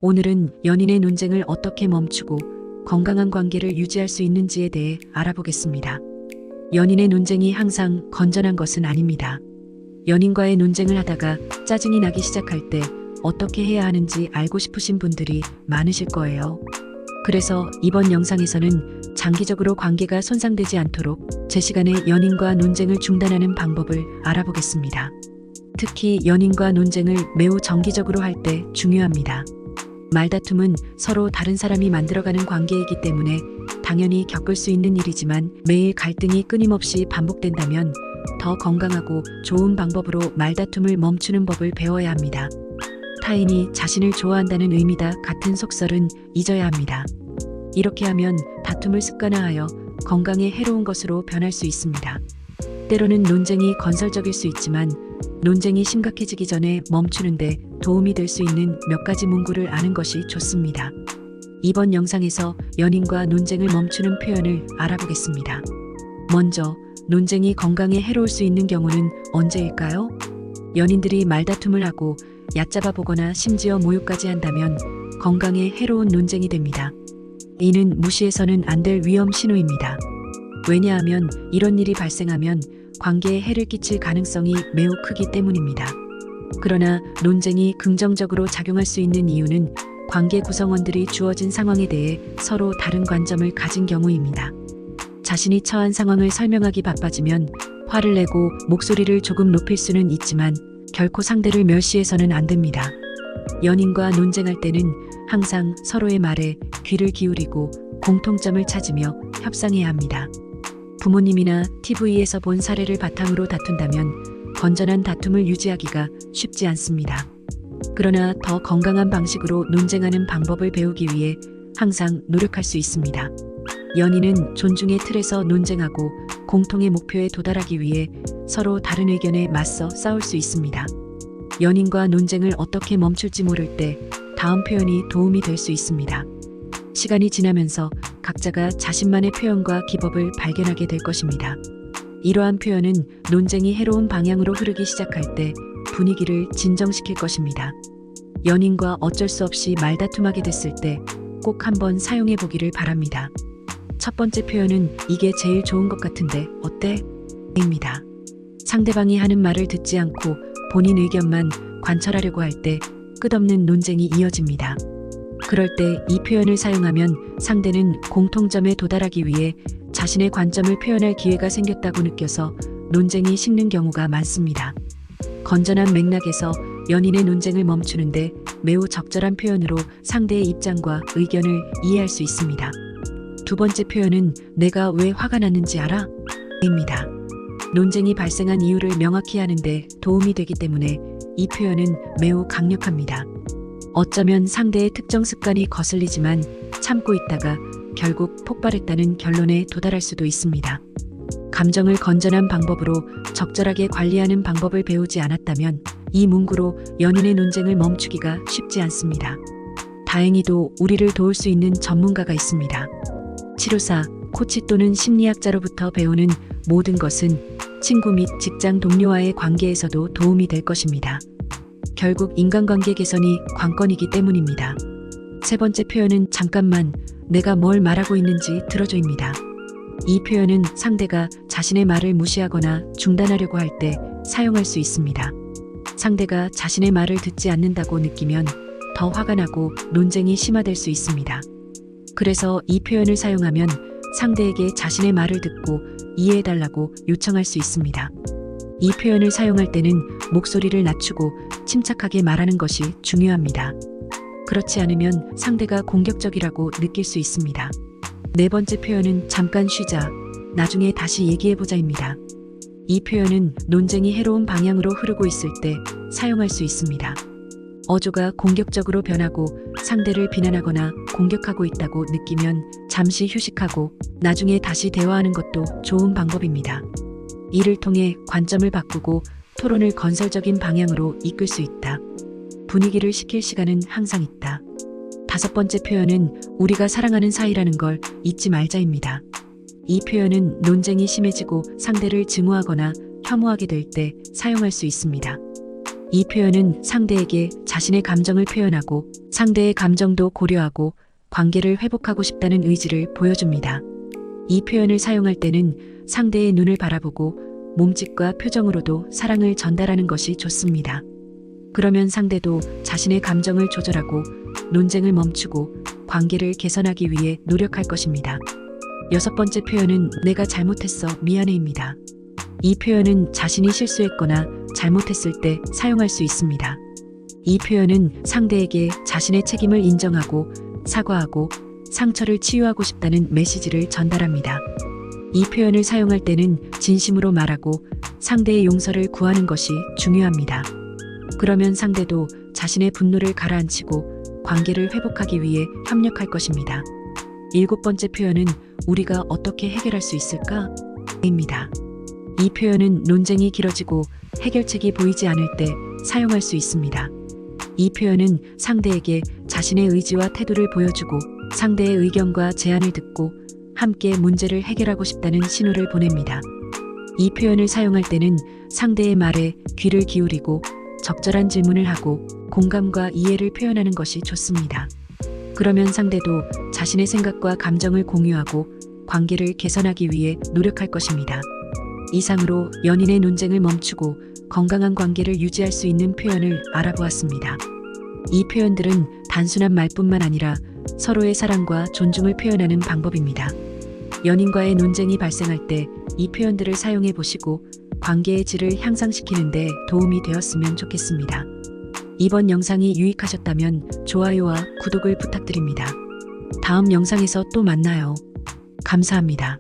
오늘은 연인의 논쟁을 어떻게 멈추고 건강한 관계를 유지할 수 있는지에 대해 알아보겠습니다. 연인의 논쟁이 항상 건전한 것은 아닙니다. 연인과의 논쟁을 하다가 짜증이 나기 시작할 때 어떻게 해야 하는지 알고 싶으신 분들이 많으실 거예요. 그래서 이번 영상에서는 장기적으로 관계가 손상되지 않도록 제 시간에 연인과 논쟁을 중단하는 방법을 알아보겠습니다. 특히 연인과 논쟁을 매우 정기적으로 할 때 중요합니다. 말다툼은 서로 다른 사람이 만들어가는 관계이기 때문에 당연히 겪을 수 있는 일이지만 매일 갈등이 끊임없이 반복된다면 더 건강하고 좋은 방법으로 말다툼을 멈추는 법을 배워야 합니다. 타인이 자신을 좋아한다는 의미다 같은 속설은 잊어야 합니다. 이렇게 하면 다툼을 습관화하여 건강에 해로운 것으로 변할 수 있습니다. 때로는 논쟁이 건설적일 수 있지만 논쟁이 심각해지기 전에 멈추는데 도움이 될 수 있는 몇 가지 문구를 아는 것이 좋습니다. 이번 영상에서 연인과 논쟁을 멈추는 표현을 알아보겠습니다. 먼저, 논쟁이 건강에 해로울 수 있는 경우는 언제일까요? 연인들이 말다툼을 하고 얕잡아 보거나 심지어 모욕까지 한다면 건강에 해로운 논쟁이 됩니다. 이는 무시해서는 안 될 위험 신호입니다. 왜냐하면 이런 일이 발생하면 관계에 해를 끼칠 가능성이 매우 크기 때문입니다. 그러나 논쟁이 긍정적으로 작용할 수 있는 이유는 관계 구성원들이 주어진 상황에 대해 서로 다른 관점을 가진 경우입니다. 자신이 처한 상황을 설명하기 바빠지면 화를 내고 목소리를 조금 높일 수는 있지만 결코 상대를 멸시해서는 안 됩니다. 연인과 논쟁할 때는 항상 서로의 말에 귀를 기울이고 공통점을 찾으며 협상해야 합니다. 부모님이나 TV에서 본 사례를 바탕으로 다툰다면 건전한 다툼을 유지하기가 쉽지 않습니다. 그러나 더 건강한 방식으로 논쟁하는 방법을 배우기 위해 항상 노력할 수 있습니다. 연인은 존중의 틀에서 논쟁하고 공통의 목표에 도달하기 위해 서로 다른 의견에 맞서 싸울 수 있습니다. 연인과 논쟁을 어떻게 멈출지 모를 때 다음 표현이 도움이 될 수 있습니다. 시간이 지나면서 각자가 자신만의 표현과 기법을 발견하게 될 것입니다. 이러한 표현은 논쟁이 해로운 방향으로 흐르기 시작할 때 분위기를 진정시킬 것입니다. 연인과 어쩔 수 없이 말다툼하게 됐을 때 꼭 한번 사용해 보기를 바랍니다. 첫 번째 표현은 이게 제일 좋은 것 같은데 어때? 입니다. 상대방이 하는 말을 듣지 않고 본인 의견만 관철하려고 할 때 끝없는 논쟁이 이어집니다. 그럴 때 이 표현을 사용하면 상대는 공통점에 도달하기 위해 자신의 관점을 표현할 기회가 생겼다고 느껴서 논쟁이 식는 경우가 많습니다. 건전한 맥락에서 연인의 논쟁을 멈추는데 매우 적절한 표현으로 상대의 입장과 의견을 이해할 수 있습니다. 두 번째 표현은 내가 왜 화가 났는지 알아? 입니다. 논쟁이 발생한 이유를 명확히 하는데 도움이 되기 때문에 이 표현은 매우 강력합니다. 어쩌면 상대의 특정 습관이 거슬리지만 참고 있다가 결국 폭발했다는 결론에 도달할 수도 있습니다. 감정을 건전한 방법으로 적절하게 관리하는 방법을 배우지 않았다면 이 문구로 연인의 논쟁을 멈추기가 쉽지 않습니다. 다행히도 우리를 도울 수 있는 전문가가 있습니다. 치료사, 코치 또는 심리학자로부터 배우는 모든 것은 친구 및 직장 동료와의 관계에서도 도움이 될 것입니다. 결국 인간관계 개선이 관건이기 때문입니다. 세 번째 표현은 잠깐만 내가 뭘 말하고 있는지 들어줘입니다. 이 표현은 상대가 자신의 말을 무시하거나 중단하려고 할 때 사용할 수 있습니다. 상대가 자신의 말을 듣지 않는다고 느끼면 더 화가 나고 논쟁이 심화될 수 있습니다. 그래서 이 표현을 사용하면 상대에게 자신의 말을 듣고 이해해달라고 요청할 수 있습니다. 이 표현을 사용할 때는 목소리를 낮추고 침착하게 말하는 것이 중요합니다. 그렇지 않으면 상대가 공격적이라고 느낄 수 있습니다. 네 번째 표현은 잠깐 쉬자, 나중에 다시 얘기해보자입니다. 이 표현은 논쟁이 해로운 방향으로 흐르고 있을 때 사용할 수 있습니다. 어조가 공격적으로 변하고 상대를 비난하거나 공격하고 있다고 느끼면 잠시 휴식하고 나중에 다시 대화하는 것도 좋은 방법입니다. 이를 통해 관점을 바꾸고 토론을 건설적인 방향으로 이끌 수 있다. 분위기를 식힐 시간은 항상 있다. 다섯 번째 표현은 우리가 사랑하는 사이라는 걸 잊지 말자입니다. 이 표현은 논쟁이 심해지고 상대를 증오하거나 혐오하게 될 때 사용할 수 있습니다. 이 표현은 상대에게 자신의 감정을 표현하고 상대의 감정도 고려하고 관계를 회복하고 싶다는 의지를 보여줍니다. 이 표현을 사용할 때는 상대의 눈을 바라보고 몸짓과 표정으로도 사랑을 전달하는 것이 좋습니다. 그러면 상대도 자신의 감정을 조절하고 논쟁을 멈추고 관계를 개선하기 위해 노력할 것입니다. 6번째 표현은 내가 잘못했어, 미안해입니다. 이 표현은 자신이 실수했거나 잘못했을 때 사용할 수 있습니다. 이 표현은 상대에게 자신의 책임을 인정하고 사과하고 상처를 치유하고 싶다는 메시지를 전달합니다. 이 표현을 사용할 때는 진심으로 말하고 상대의 용서를 구하는 것이 중요합니다. 그러면 상대도 자신의 분노를 가라앉히고 관계를 회복하기 위해 협력할 것입니다. 7번째 표현은 우리가 어떻게 해결할 수 있을까? 입니다. 이 표현은 논쟁이 길어지고 해결책이 보이지 않을 때 사용할 수 있습니다. 이 표현은 상대에게 자신의 의지와 태도를 보여주고 상대의 의견과 제안을 듣고 함께 문제를 해결하고 싶다는 신호를 보냅니다. 이 표현을 사용할 때는 상대의 말에 귀를 기울이고 적절한 질문을 하고 공감과 이해를 표현하는 것이 좋습니다. 그러면 상대도 자신의 생각과 감정을 공유하고 관계를 개선하기 위해 노력할 것입니다. 이상으로 연인의 논쟁을 멈추고 건강한 관계를 유지할 수 있는 표현을 알아보았습니다. 이 표현들은 단순한 말뿐만 아니라 서로의 사랑과 존중을 표현하는 방법입니다. 연인과의 논쟁이 발생할 때 이 표현들을 사용해 보시고 관계의 질을 향상시키는 데 도움이 되었으면 좋겠습니다. 이번 영상이 유익하셨다면 좋아요와 구독을 부탁드립니다. 다음 영상에서 또 만나요. 감사합니다.